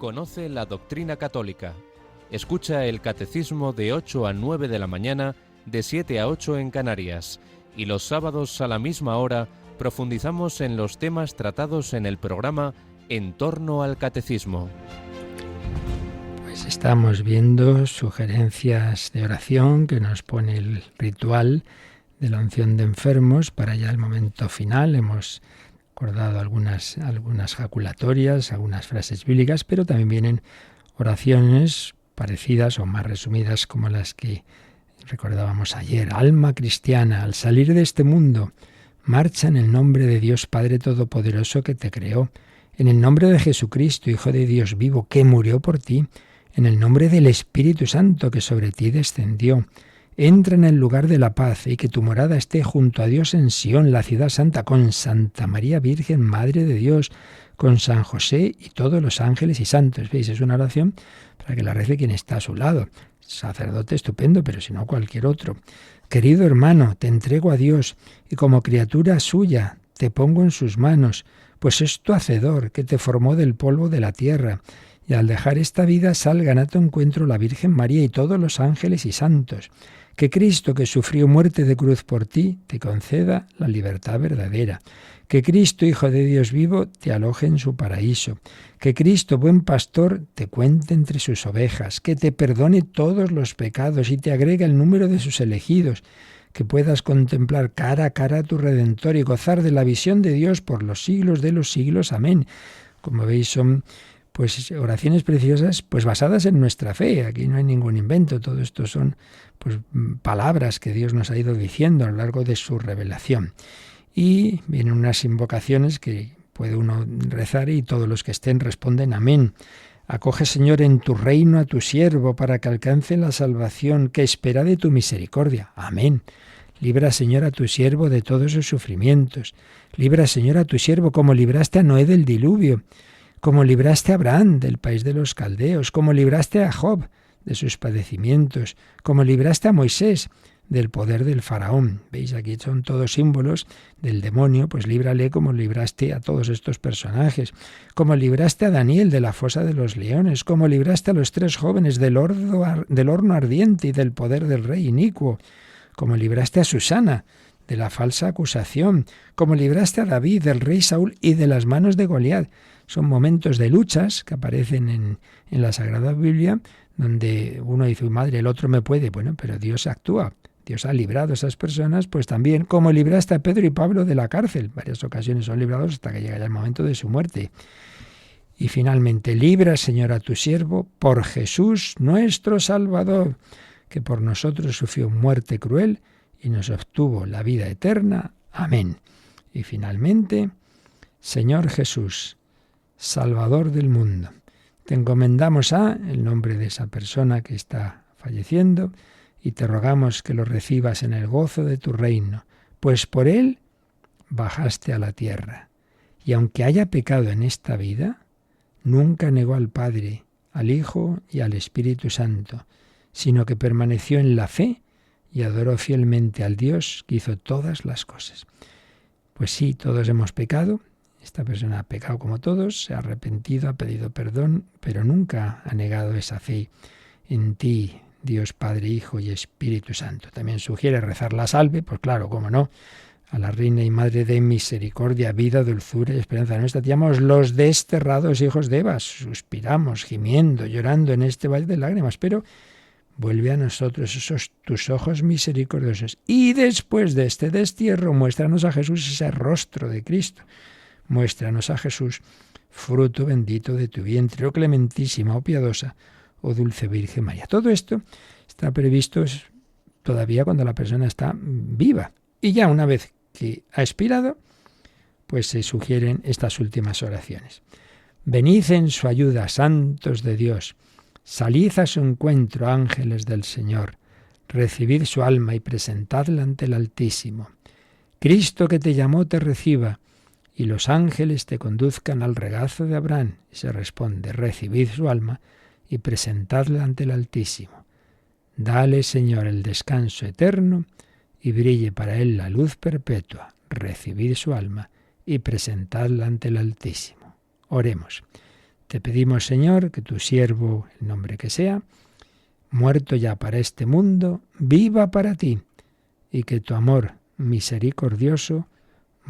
Conoce la doctrina católica. Escucha el catecismo de 8 a 9 de la mañana, de 7 a 8 en Canarias. Y los sábados a la misma hora profundizamos en los temas tratados en el programa En torno al catecismo. Pues estamos viendo sugerencias de oración que nos pone el ritual de la unción de enfermos para ya el momento final. Hemos recordado algunas jaculatorias, algunas frases bíblicas, pero también vienen oraciones parecidas o más resumidas como las que recordábamos ayer. Alma cristiana, al salir de este mundo, marcha en el nombre de Dios Padre Todopoderoso que te creó, en el nombre de Jesucristo, Hijo de Dios vivo, que murió por ti, en el nombre del Espíritu Santo que sobre ti descendió. Entra en el lugar de la paz y que tu morada esté junto a Dios en Sión, la ciudad santa, con Santa María Virgen, Madre de Dios, con San José y todos los ángeles y santos. ¿Veis? Es una oración para que la rece quien está a su lado. Sacerdote estupendo, pero si no cualquier otro. Querido hermano, te entrego a Dios y como criatura suya te pongo en sus manos, pues es tu Hacedor que te formó del polvo de la tierra y al dejar esta vida salgan a tu encuentro la Virgen María y todos los ángeles y santos. Que Cristo, que sufrió muerte de cruz por ti, te conceda la libertad verdadera. Que Cristo, Hijo de Dios vivo, te aloje en su paraíso. Que Cristo, buen pastor, te cuente entre sus ovejas. Que te perdone todos los pecados y te agregue el número de sus elegidos. Que puedas contemplar cara a cara a tu Redentor y gozar de la visión de Dios por los siglos de los siglos. Amén. Como veis, son pues oraciones preciosas, pues basadas en nuestra fe. Aquí no hay ningún invento. Todo esto son pues palabras que Dios nos ha ido diciendo a lo largo de su revelación. Y vienen unas invocaciones que puede uno rezar y todos los que estén responden amén. Acoge, Señor, en tu reino a tu siervo para que alcance la salvación que espera de tu misericordia. Amén. Libra, Señor, a tu siervo de todos sus sufrimientos. Libra, Señor, a tu siervo como libraste a Noé del diluvio, como libraste a Abraham del país de los caldeos, como libraste a Job de sus padecimientos, como libraste a Moisés del poder del faraón. ¿Veis? Aquí son todos símbolos del demonio, pues líbrale como libraste a todos estos personajes, como libraste a Daniel de la fosa de los leones, como libraste a los 3 jóvenes del horno ardiente y del poder del rey inicuo, como libraste a Susana de la falsa acusación, como libraste a David del rey Saúl y de las manos de Goliat. Son momentos de luchas que aparecen en la Sagrada Biblia, donde uno dice, madre, el otro me puede. Bueno, pero Dios actúa. Dios ha librado a esas personas, pues también como libraste a Pedro y Pablo de la cárcel. Varias ocasiones son librados hasta que llega ya el momento de su muerte. Y finalmente, libra, Señor, a tu siervo por Jesús, nuestro Salvador, que por nosotros sufrió muerte cruel y nos obtuvo la vida eterna. Amén. Y finalmente, Señor Jesús, Salvador del mundo, te encomendamos el nombre de esa persona que está falleciendo y te rogamos que lo recibas en el gozo de tu reino, pues por él bajaste a la tierra. Y aunque haya pecado en esta vida, nunca negó al Padre, al Hijo y al Espíritu Santo, sino que permaneció en la fe y adoró fielmente al Dios que hizo todas las cosas. Pues sí, todos hemos pecado. Esta persona ha pecado como todos, se ha arrepentido, ha pedido perdón, pero nunca ha negado esa fe en ti, Dios Padre, Hijo y Espíritu Santo. También sugiere rezar la salve, pues claro, cómo no, a la Reina y Madre de misericordia, vida, dulzura y esperanza nuestra. Te llamamos los desterrados hijos de Eva, suspiramos, gimiendo, llorando en este valle de lágrimas, pero vuelve a nosotros esos tus ojos misericordiosos. Y después de este destierro, muéstranos a Jesús, ese rostro de Cristo. Muéstranos a Jesús, fruto bendito de tu vientre, oh clementísima, oh piadosa, oh dulce Virgen María. Todo esto está previsto todavía cuando la persona está viva. Y ya una vez que ha expirado, pues se sugieren estas últimas oraciones. Venid en su ayuda, santos de Dios. Salid a su encuentro, ángeles del Señor. Recibid su alma y presentadla ante el Altísimo. Cristo que te llamó te reciba, y los ángeles te conduzcan al regazo de Abraham. Y se responde, recibid su alma y presentadla ante el Altísimo. Dale, Señor, el descanso eterno y brille para él la luz perpetua. Recibid su alma y presentadla ante el Altísimo. Oremos. Te pedimos, Señor, que tu siervo, el nombre que sea, muerto ya para este mundo, viva para ti, y que tu amor misericordioso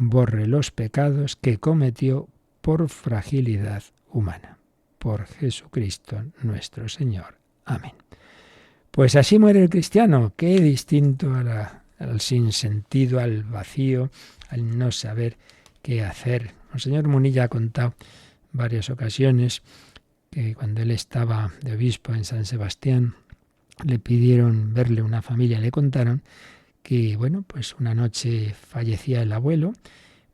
borre los pecados que cometió por fragilidad humana. Por Jesucristo nuestro Señor. Amén. Pues así muere el cristiano. Qué distinto al sinsentido, al vacío, al no saber qué hacer. El señor Munilla ha contado varias ocasiones que cuando él estaba de obispo en San Sebastián le pidieron verle una familia, le contaron que, bueno, pues una noche fallecía el abuelo,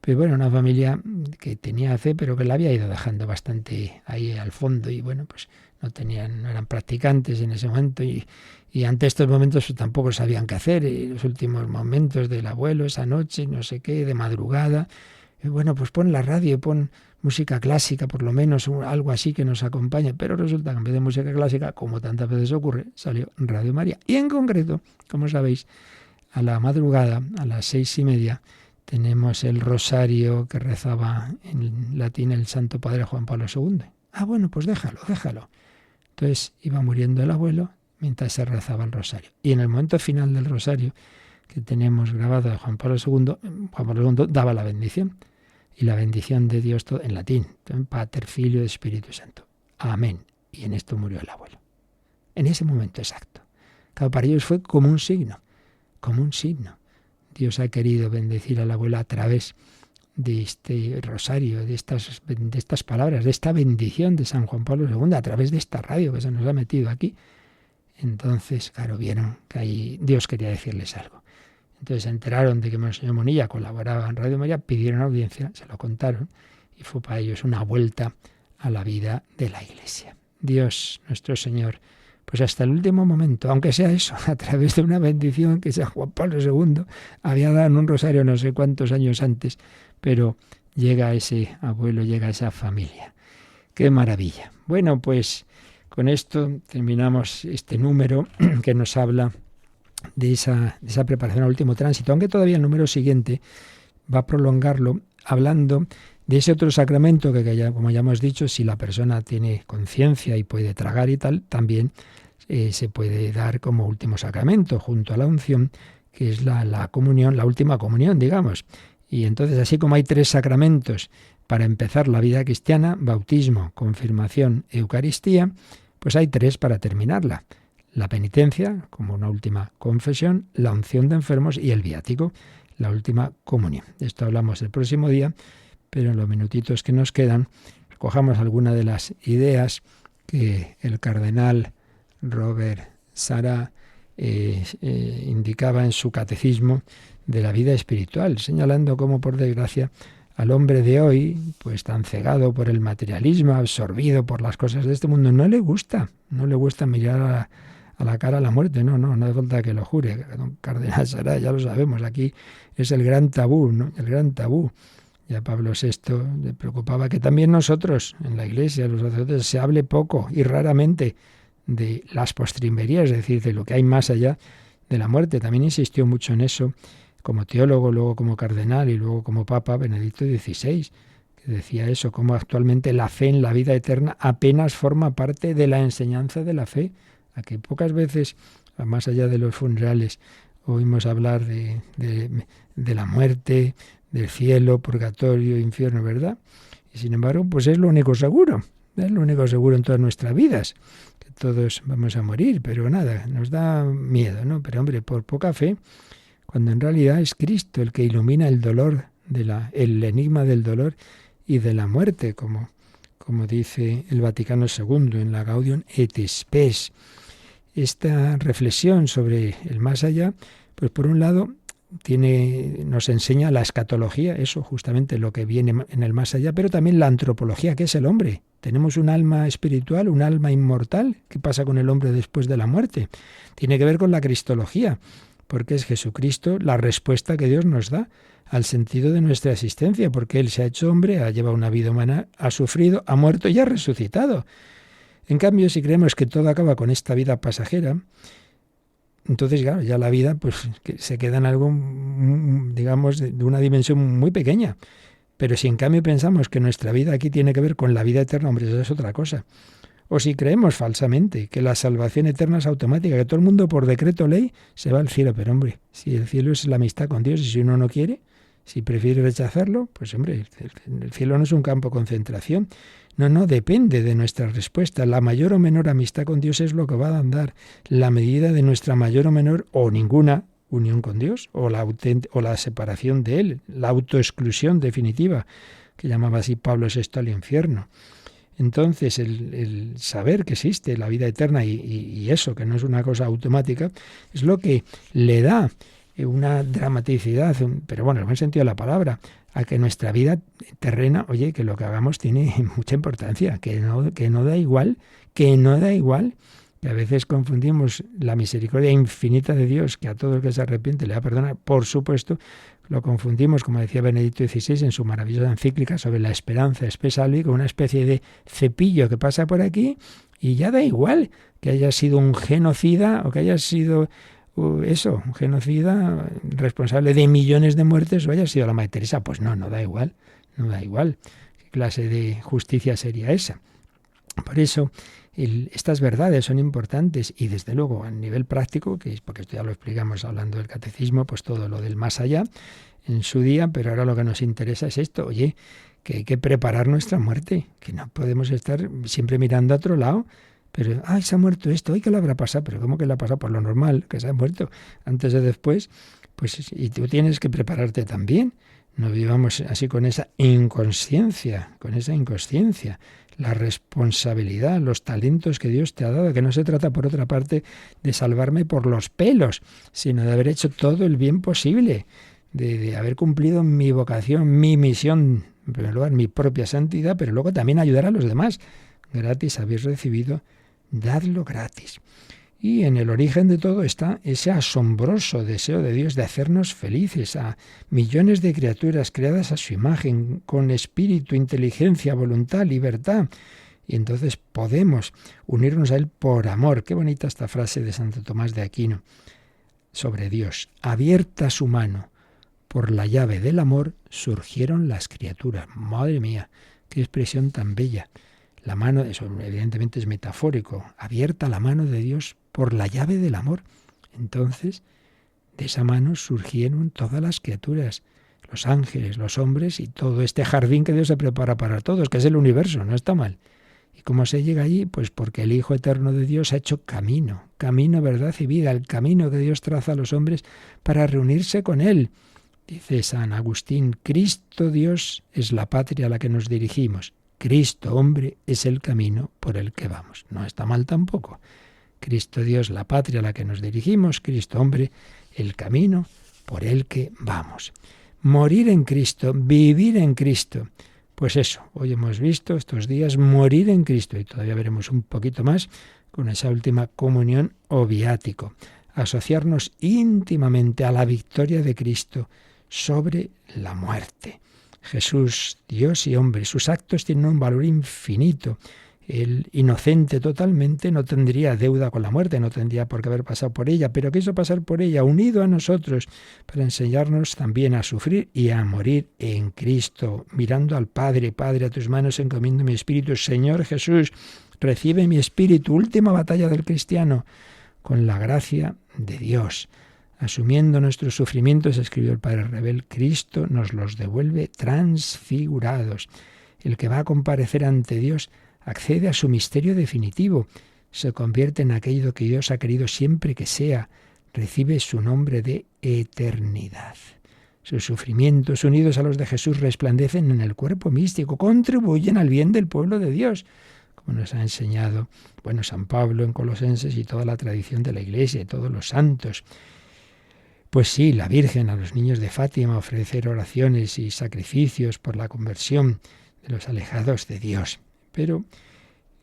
pero bueno, una familia que tenía fe, pero que la había ido dejando bastante ahí al fondo y bueno, pues no eran practicantes en ese momento y ante estos momentos tampoco sabían qué hacer. Y los últimos momentos del abuelo, esa noche, no sé qué, de madrugada, y bueno, pues pon la radio y pon música clásica, por lo menos algo así que nos acompañe. Pero resulta que en vez de música clásica, como tantas veces ocurre, salió Radio María. Y en concreto, como sabéis, a la madrugada, a las 6:30, tenemos el rosario que rezaba en latín el Santo Padre Juan Pablo II. Bueno, pues déjalo. Entonces iba muriendo el abuelo mientras se rezaba el rosario. Y en el momento final del rosario, que tenemos grabado de Juan Pablo II daba la bendición. Y la bendición de Dios en latín, Pater, Filio, Espíritu Santo. Amén. Y en esto murió el abuelo. En ese momento exacto. Claro, para ellos fue como un signo. Dios ha querido bendecir al abuelo a través de este rosario, de estas palabras, de esta bendición de San Juan Pablo II, a través de esta radio que se nos ha metido aquí. Entonces, claro, vieron que ahí Dios quería decirles algo. Entonces se enteraron de que Monseñor Munilla colaboraba en Radio María, pidieron audiencia, se lo contaron, y fue para ellos una vuelta a la vida de la Iglesia. Dios, nuestro Señor, pues hasta el último momento, aunque sea eso, a través de una bendición que San Juan Pablo II había dado en un rosario no sé cuántos años antes, pero llega ese abuelo, llega esa familia. ¡Qué maravilla! Bueno, pues con esto terminamos este número que nos habla de esa preparación al último tránsito, aunque todavía el número siguiente va a prolongarlo hablando de ese otro sacramento que ya, como ya hemos dicho, si la persona tiene conciencia y puede tragar y tal, también se puede dar como último sacramento junto a la unción, que es la comunión, la última comunión, digamos. Y entonces, así como hay 3 sacramentos para empezar la vida cristiana, bautismo, confirmación, Eucaristía, pues hay 3 para terminarla. La penitencia, como una última confesión, la unción de enfermos y el viático, la última comunión. De esto hablamos el próximo día, pero en los minutitos que nos quedan, recojamos algunas de las ideas que el cardenal Robert Sarah indicaba en su catecismo de la vida espiritual, señalando cómo, por desgracia, al hombre de hoy, pues tan cegado por el materialismo, absorbido por las cosas de este mundo, no le gusta mirar a la cara a la muerte. No hace falta que lo jure. Don Cardenal Sarah, ya lo sabemos, aquí es el gran tabú, ¿no? El gran tabú. Ya Pablo VI le preocupaba que también nosotros, en la Iglesia, los sacerdotes, se hable poco y raramente de las postrimerías, es decir, de lo que hay más allá de la muerte. También insistió mucho en eso como teólogo, luego como cardenal y luego como papa Benedicto XVI, que decía eso, como actualmente la fe en la vida eterna apenas forma parte de la enseñanza de la fe, a que pocas veces, más allá de los funerales, oímos hablar de la muerte, del cielo, purgatorio, infierno, ¿verdad? Y sin embargo, pues es lo único seguro en todas nuestras vidas, que todos vamos a morir, pero nada, nos da miedo, ¿no? Pero hombre, por poca fe, cuando en realidad es Cristo el que ilumina el dolor, el enigma del dolor y de la muerte, como dice el Vaticano II en la Gaudium et Spes. Esta reflexión sobre el más allá, pues por un lado nos enseña la escatología, eso justamente lo que viene en el más allá, pero también la antropología, que es el hombre. Tenemos un alma espiritual, un alma inmortal. ¿Qué pasa con el hombre después de la muerte? Tiene que ver con la cristología, porque es Jesucristo la respuesta que Dios nos da al sentido de nuestra existencia, porque Él se ha hecho hombre, ha llevado una vida humana, ha sufrido, ha muerto y ha resucitado. En cambio, si creemos que todo acaba con esta vida pasajera, entonces, claro, ya la vida pues se queda en algo, digamos, de una dimensión muy pequeña. Pero si en cambio pensamos que nuestra vida aquí tiene que ver con la vida eterna, hombre, eso es otra cosa. O si creemos falsamente que la salvación eterna es automática, que todo el mundo por decreto ley se va al cielo. Pero hombre, si el cielo es la amistad con Dios y si uno no quiere, si prefiere rechazarlo, pues hombre, el cielo no es un campo de concentración. No, depende de nuestra respuesta. La mayor o menor amistad con Dios es lo que va a dar la medida de nuestra mayor o menor o ninguna unión con Dios o la separación de Él, la autoexclusión definitiva, que llamaba así Pablo VI al infierno. Entonces, el saber que existe la vida eterna y eso, que no es una cosa automática, es lo que le da una dramaticidad, pero bueno, en el buen sentido de la palabra, a que nuestra vida terrena, oye, que lo que hagamos tiene mucha importancia, que no da igual, que a veces confundimos la misericordia infinita de Dios, que a todo el que se arrepiente le va a perdonar, por supuesto, lo confundimos, como decía Benedicto XVI en su maravillosa encíclica sobre la esperanza spes salvi, con una especie de cepillo que pasa por aquí y ya da igual que haya sido un genocida o que haya sido un genocida responsable de millones de muertes o haya sido la Madre Teresa. Pues no da igual. ¿Qué clase de justicia sería esa? Por eso, estas verdades son importantes y desde luego a nivel práctico, que es porque esto ya lo explicamos hablando del catecismo, pues todo lo del más allá en su día, pero ahora lo que nos interesa es esto, oye, que hay que preparar nuestra muerte, que no podemos estar siempre mirando a otro lado. Pero, ay, se ha muerto esto, ay, ¿qué le habrá pasado? Pero ¿cómo que le ha pasado? Por lo normal, que se ha muerto antes o después, pues y tú tienes que prepararte también. No vivamos así con esa inconsciencia, la responsabilidad, los talentos que Dios te ha dado, que no se trata, por otra parte, de salvarme por los pelos, sino de haber hecho todo el bien posible, de haber cumplido mi vocación, mi misión, en primer lugar, mi propia santidad, pero luego también ayudar a los demás. Gratis habéis recibido, dadlo gratis. Y en el origen de todo está ese asombroso deseo de Dios de hacernos felices a millones de criaturas creadas a su imagen, con espíritu, inteligencia, voluntad, libertad. Y entonces podemos unirnos a Él por amor. Qué bonita esta frase de Santo Tomás de Aquino sobre Dios. Abierta su mano por la llave del amor, surgieron las criaturas. Madre mía, qué expresión tan bella. La mano, eso evidentemente es metafórico, abierta la mano de Dios por la llave del amor. Entonces, de esa mano surgieron todas las criaturas, los ángeles, los hombres y todo este jardín que Dios se prepara para todos, que es el universo, no está mal. ¿Y cómo se llega allí? Pues porque el Hijo Eterno de Dios ha hecho camino, verdad y vida, el camino que Dios traza a los hombres para reunirse con Él. Dice San Agustín, Cristo Dios es la patria a la que nos dirigimos. Cristo, hombre, es el camino por el que vamos. No está mal tampoco. Cristo Dios, la patria a la que nos dirigimos. Cristo, hombre, el camino por el que vamos. Morir en Cristo, vivir en Cristo. Pues eso, hoy hemos visto estos días morir en Cristo y todavía veremos un poquito más con esa última comunión o viático. Asociarnos íntimamente a la victoria de Cristo sobre la muerte. Jesús, Dios y hombre, sus actos tienen un valor infinito. El inocente totalmente no tendría deuda con la muerte, no tendría por qué haber pasado por ella, pero quiso pasar por ella unido a nosotros para enseñarnos también a sufrir y a morir en Cristo, mirando al Padre. Padre, a tus manos encomiendo mi espíritu. Señor Jesús, recibe mi espíritu. Última batalla del cristiano, con la gracia de Dios. Asumiendo nuestros sufrimientos, escribió el Padre Rebel, Cristo nos los devuelve transfigurados. El que va a comparecer ante Dios accede a su misterio definitivo, se convierte en aquello que Dios ha querido siempre que sea, recibe su nombre de eternidad. Sus sufrimientos, unidos a los de Jesús, resplandecen en el cuerpo místico, contribuyen al bien del pueblo de Dios, como nos ha enseñado San Pablo en Colosenses y toda la tradición de la Iglesia y todos los santos. Pues sí, la Virgen a los niños de Fátima ofrecer oraciones y sacrificios por la conversión de los alejados de Dios. Pero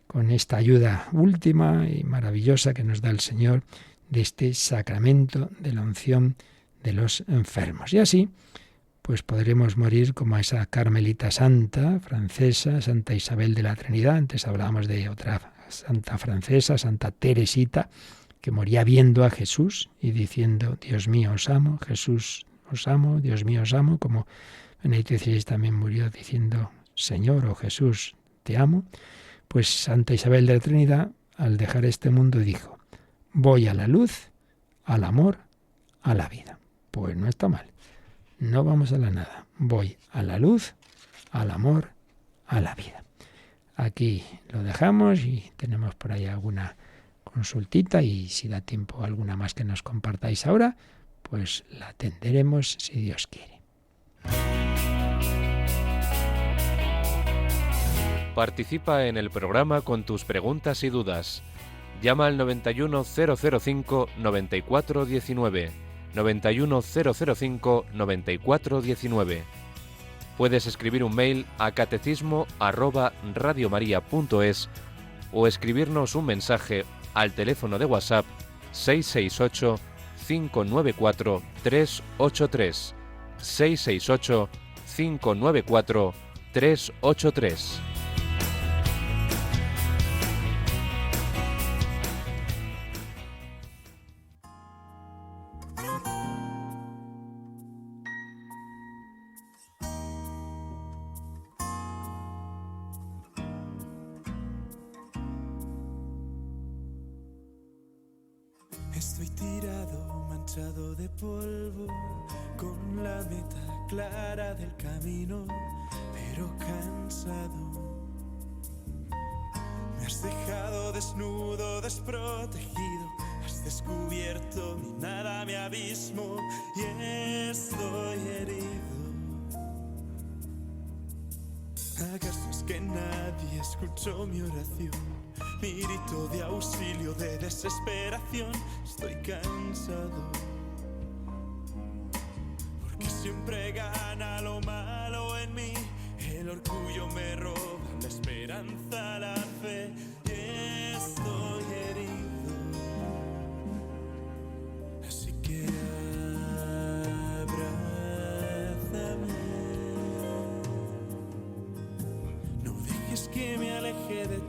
con esta ayuda última y maravillosa que nos da el Señor de este sacramento de la unción de los enfermos. Y así, pues podremos morir como a esa carmelita santa francesa, Santa Isabel de la Trinidad. Antes hablábamos de otra santa francesa, Santa Teresita, que moría viendo a Jesús y diciendo, Dios mío, os amo, Jesús, os amo, Dios mío, os amo, como Benedicto XVI también murió diciendo, Señor o Jesús, te amo. Pues Santa Isabel de la Trinidad, al dejar este mundo, dijo, voy a la luz, al amor, a la vida. Pues no está mal, no vamos a la nada, voy a la luz, al amor, a la vida. Aquí lo dejamos y tenemos por ahí alguna consultita y si da tiempo alguna más que nos compartáis ahora, pues la atenderemos si Dios quiere. Participa en el programa con tus preguntas y dudas. Llama al 91005-9419, 91005-9419. Puedes escribir un mail a catecismo@radiomaria.es o escribirnos un mensaje al teléfono de WhatsApp 668 594 383, 668 594 383. Estoy tirado, manchado de polvo, con la meta clara del camino, pero cansado. Me has dejado desnudo, desprotegido, has descubierto mi nada, mi abismo, y estoy herido. ¿Acaso es que nadie escuchó mi oración? Mi grito de auxilio, de desesperación. Estoy cansado, porque siempre gana lo malo en mí. El orgullo me roba la esperanza, la fe, y estoy herido. Así que abrázame, no dejes que me aleje de ti.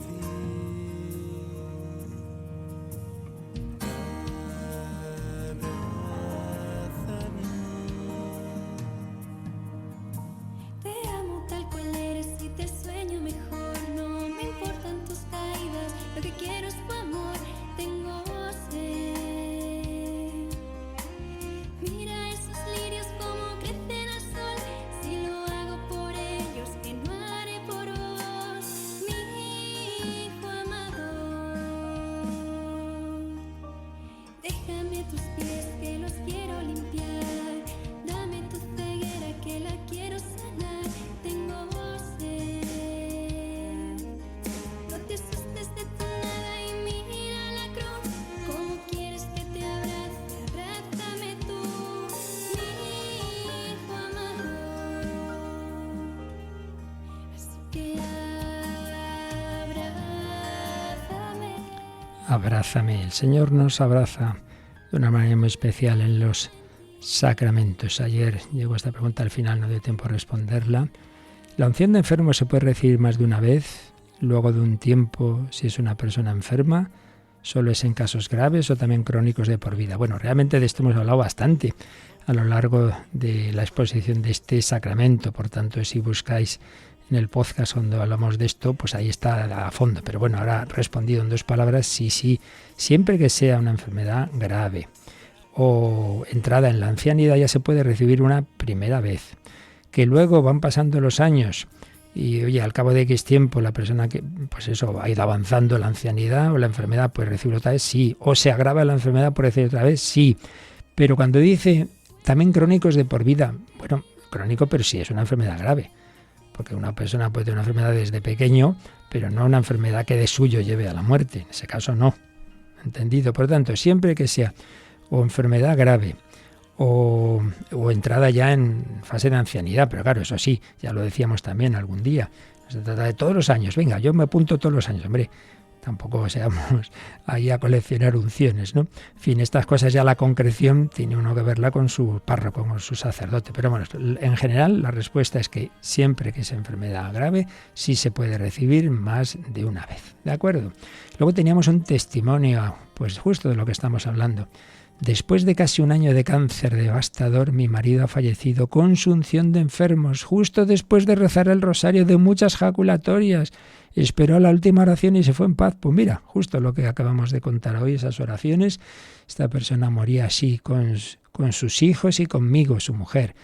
Abrázame. El Señor nos abraza de una manera muy especial en los sacramentos. Ayer llegó esta pregunta al final, no dio tiempo a responderla. ¿La unción de enfermo se puede recibir más de una vez? Luego de un tiempo, si es una persona enferma, ¿solo es en casos graves o también crónicos de por vida? Bueno, realmente de esto hemos hablado bastante a lo largo de la exposición de este sacramento. Por tanto, si buscáis en el podcast cuando hablamos de esto, pues ahí está a fondo. Pero bueno, ahora respondido en 2 palabras, sí, siempre que sea una enfermedad grave o entrada en la ancianidad ya se puede recibir una primera vez. Que luego van pasando los años y, oye, al cabo de X tiempo la persona que, pues eso, ha ido avanzando la ancianidad o la enfermedad, pues recibir otra vez, sí. O se agrava la enfermedad por recibir otra vez, sí. Pero cuando dice también crónicos de por vida, bueno, crónico, pero sí es una enfermedad grave. Porque una persona puede tener una enfermedad desde pequeño, pero no una enfermedad que de suyo lleve a la muerte. En ese caso no. ¿Entendido? Por tanto, siempre que sea o enfermedad grave o entrada ya en fase de ancianidad, pero claro, eso sí, ya lo decíamos también algún día, se trata de todos los años. Venga, yo me apunto todos los años, hombre. Tampoco seamos ahí a coleccionar unciones, ¿no? En fin, estas cosas ya la concreción tiene uno que verla con su párroco, con su sacerdote. Pero bueno, en general la respuesta es que siempre que es enfermedad grave sí se puede recibir más de una vez. ¿De acuerdo? Luego teníamos un testimonio, pues justo de lo que estamos hablando. Después de casi un año de cáncer devastador, mi marido ha fallecido con su unción de enfermos, justo después de rezar el rosario de muchas jaculatorias. Esperó la última oración y se fue en paz. Pues mira, justo lo que acabamos de contar hoy, esas oraciones. Esta persona moría así con sus hijos y conmigo, su mujer.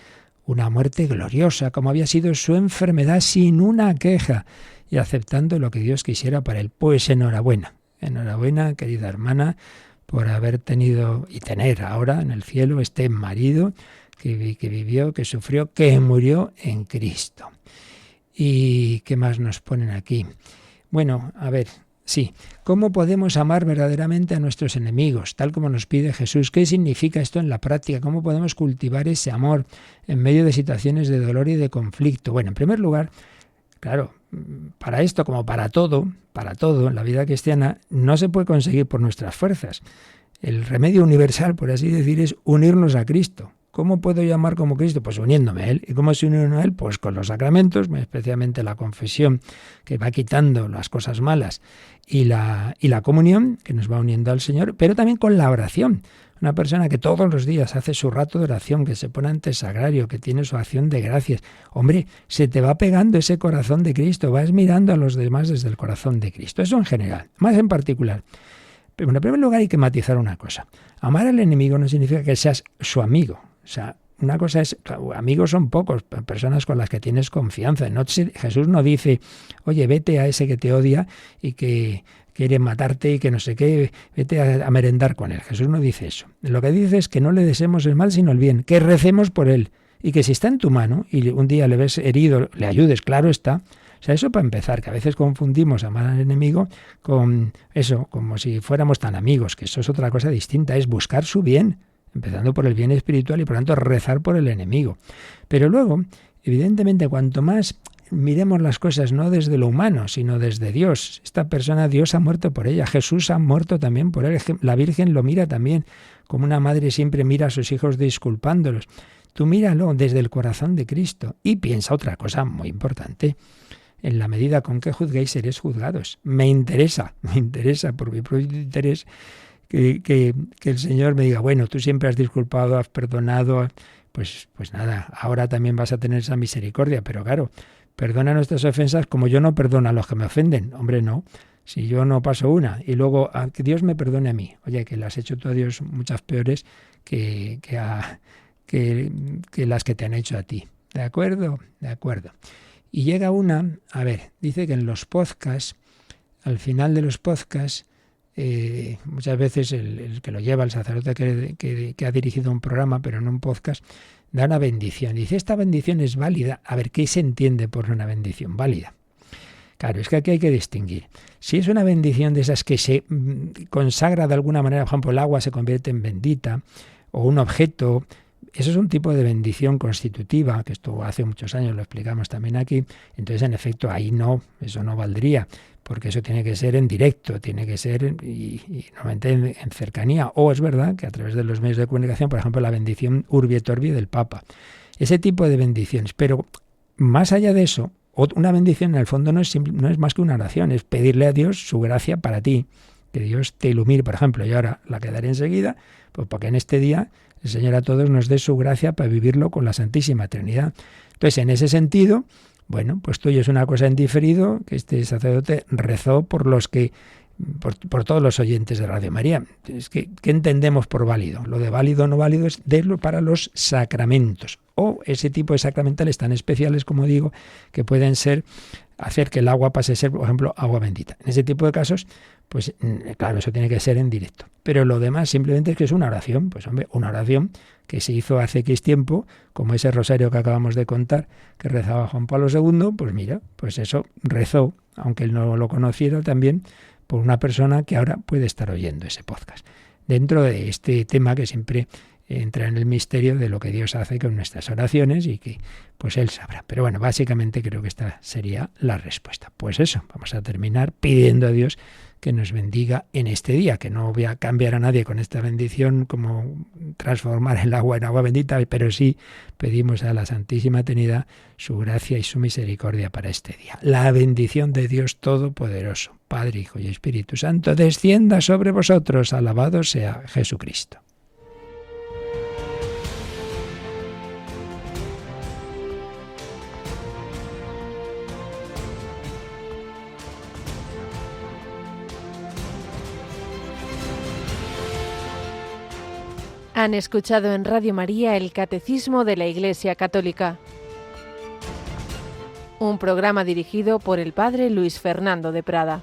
Una muerte gloriosa, como había sido su enfermedad, sin una queja y aceptando lo que Dios quisiera para él. Pues enhorabuena, enhorabuena, querida hermana, por haber tenido y tener ahora en el cielo este marido que vivió, que sufrió, que murió en Cristo. ¿Y qué más nos ponen aquí? Bueno, a ver, sí. ¿Cómo podemos amar verdaderamente a nuestros enemigos, tal como nos pide Jesús? ¿Qué significa esto en la práctica? ¿Cómo podemos cultivar ese amor en medio de situaciones de dolor y de conflicto? Bueno, en primer lugar, claro, para esto como para todo en la vida cristiana, no se puede conseguir por nuestras fuerzas. El remedio universal, por así decir, es unirnos a Cristo. ¿Cómo puedo yo amar como Cristo? Pues uniéndome a Él. ¿Y cómo se une uno a Él? Pues con los sacramentos, especialmente la confesión, que va quitando las cosas malas, y la comunión, que nos va uniendo al Señor, pero también con la oración. Una persona que todos los días hace su rato de oración, que se pone ante el sagrario, que tiene su acción de gracias. Hombre, se te va pegando ese corazón de Cristo, vas mirando a los demás desde el corazón de Cristo. Eso en general, más en particular. Pero en primer lugar hay que matizar una cosa. Amar al enemigo no significa que seas su amigo. O sea, una cosa es, amigos son pocos, personas con las que tienes confianza. Jesús no dice, oye, vete a ese que te odia y que quiere matarte y que no sé qué, vete a merendar con él. Jesús no dice eso. Lo que dice es que no le deseemos el mal sino el bien, que recemos por él y que si está en tu mano y un día le ves herido, le ayudes, claro está. O sea, eso para empezar, que a veces confundimos amar al enemigo con eso, como si fuéramos tan amigos, que eso es otra cosa distinta, es buscar su bien, empezando por el bien espiritual y por lo tanto rezar por el enemigo. Pero luego, evidentemente, cuanto más miremos las cosas no desde lo humano, sino desde Dios. Esta persona, Dios ha muerto por ella, Jesús ha muerto también por él, la Virgen lo mira también, como una madre siempre mira a sus hijos disculpándolos. Tú míralo desde el corazón de Cristo y piensa otra cosa muy importante. En la medida con que juzguéis, seréis juzgados. Me interesa por mi propio interés que el Señor me diga, bueno, tú siempre has disculpado, has perdonado, pues nada, ahora también vas a tener esa misericordia, pero claro, perdona nuestras ofensas como yo no perdono a los que me ofenden. Hombre, no. Si yo no paso una y luego que Dios me perdone a mí. Oye, que le has hecho tú a Dios muchas peores que las que te han hecho a ti. ¿De acuerdo? De acuerdo. Y llega una, dice que en los podcasts, al final de los podcasts, muchas veces el que lo lleva, el sacerdote que ha dirigido un programa, pero en un podcast, da una bendición. Dice, esta bendición es válida. A ver, ¿qué se entiende por una bendición válida? Claro, es que aquí hay que distinguir. Si es una bendición de esas que se consagra de alguna manera, por ejemplo, el agua se convierte en bendita, o un objeto, eso es un tipo de bendición constitutiva, que esto hace muchos años lo explicamos también aquí. Entonces, en efecto, ahí no, eso no valdría, porque eso tiene que ser en directo, tiene que ser y normalmente en cercanía. O es verdad que a través de los medios de comunicación, por ejemplo, la bendición Urbi et Orbi del Papa. Ese tipo de bendiciones. Pero más allá de eso, una bendición en el fondo no es más que una oración, es pedirle a Dios su gracia para ti, que Dios te ilumine. Por ejemplo, y ahora la quedaré enseguida, pues porque en este día el Señor a todos nos dé su gracia para vivirlo con la Santísima Trinidad. Entonces, en ese sentido, bueno, pues tuyo es una cosa en diferido, que este sacerdote rezó por por todos los oyentes de Radio María. ¿Qué entendemos por válido? Lo de válido o no válido es para los sacramentos. O ese tipo de sacramentales tan especiales, como digo, que pueden ser hacer que el agua pase a ser, por ejemplo, agua bendita. En ese tipo de casos, pues claro, eso tiene que ser en directo. Pero lo demás simplemente es que es una oración. Pues hombre, una oración que se hizo hace X tiempo, como ese rosario que acabamos de contar, que rezaba Juan Pablo II, pues mira, pues eso rezó, aunque él no lo conociera también, por una persona que ahora puede estar oyendo ese podcast. Dentro de este tema que siempre entra en el misterio de lo que Dios hace con nuestras oraciones y que pues Él sabrá. Pero bueno, básicamente creo que esta sería la respuesta. Pues eso, vamos a terminar pidiendo a Dios que nos bendiga en este día, que no voy a cambiar a nadie con esta bendición como transformar el agua en agua bendita, pero sí pedimos a la Santísima Trinidad su gracia y su misericordia para este día. La bendición de Dios Todopoderoso, Padre, Hijo y Espíritu Santo, descienda sobre vosotros. Alabado sea Jesucristo. Han escuchado en Radio María el Catecismo de la Iglesia Católica, un programa dirigido por el Padre Luis Fernando de Prada.